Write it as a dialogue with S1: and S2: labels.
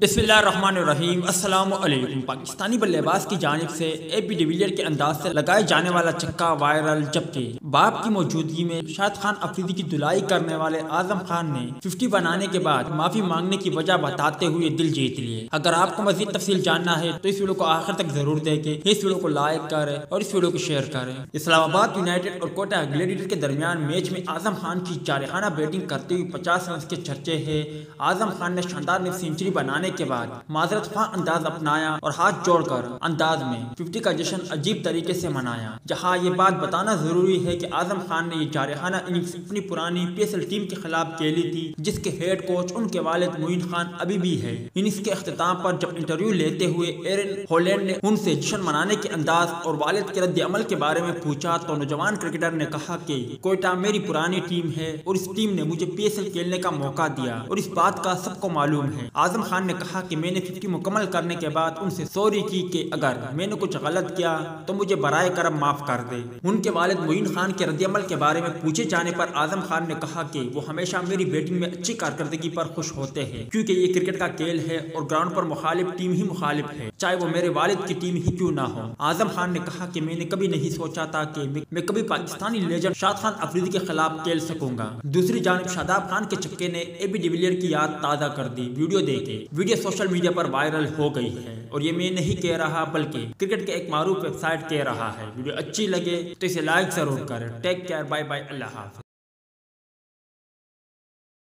S1: बिस्मिल्लाहिर्रहमानिर्रहीम। अस्सलाम वालेकुम। पाकिस्तानी बल्लेबाज की जानिब से एबी डिविलियर के अंदाज से लगाए जाने वाला छक्का वायरल, जबकि बाप की मौजूदगी में शाहिद खान अफरीदी की धुलाई करने वाले आजम खान ने 50 बनाने के बाद माफी मांगने की वजह बताते हुए दिल जीत लिए। अगर आपको मजीद तफसील जानना है तो इस वीडियो को आखिर तक जरूर देखें, इस वीडियो को लाइक करें और इस वीडियो को शेयर करें। इस्लामाबाद यूनाइटेड और कोटा ग्लैडिएटर के दरमियान मैच में आजम खान की जारहाना बैटिंग करते हुए 50 रन के चर्चे है। आजम खान ने शानदार सेंचुरी बनाने के बाद माजरत ख्वाह अंदाज अपनाया और हाथ जोड़कर अंदाज में 50 का जश्न अजीब तरीके से मनाया। जहां ये बात बताना जरूरी है कि आजम खान ने ये जारहाना इनिंग्स अपनी पुरानी PSL टीम के खिलाफ खेली थी, जिसके हेड कोच उनके वालिद मोइन खान अभी भी है। इनिंग्स के अख्ताम पर जब इंटरव्यू लेते हुए एरन हॉलैंड ने उनसे जश्न मनाने के अंदाज और वालिद के रद्द अमल के बारे में पूछा तो नौजवान क्रिकेटर ने कहा कि कोयटा मेरी पुरानी टीम है और इस टीम ने मुझे PSL खेलने का मौका दिया और इस बात का सबको मालूम है। आजम खान ने कहा कि मैंने 50 मुकम्मल करने के बाद उनसे सॉरी की कि अगर मैंने कुछ गलत किया तो मुझे बराए करम माफ कर दे। उनके वालिद मोइन खान के रद्दअमल के बारे में पूछे जाने पर आजम खान ने कहा कि वो हमेशा मेरी बैटिंग में अच्छी कारकर्दगी पर खुश होते हैं, क्योंकि ये क्रिकेट का खेल है और ग्राउंड पर मुखालिफ टीम ही मुखालिफ है, चाहे वो मेरे वालिद की टीम ही क्यों ना हो। आजम खान ने कहा कि मैंने कभी नहीं सोचा था कि मैं कभी पाकिस्तानी लेजेंड शाहिद खान अफरीदी के खिलाफ खेल सकूंगा। दूसरी जानिब शादाब खान के छक्के ने एबी डिविलियर की याद ताज़ा कर दी। वीडियो देखे। वीडियो सोशल मीडिया पर वायरल हो गई है और ये मैं नहीं कह रहा बल्कि क्रिकेट के एक मारूफ वेबसाइट कह रहा है। वीडियो अच्छी लगे तो इसे लाइक जरूर करें। टेक केयर, बाय बाय, अल्लाह हाफ़िज़।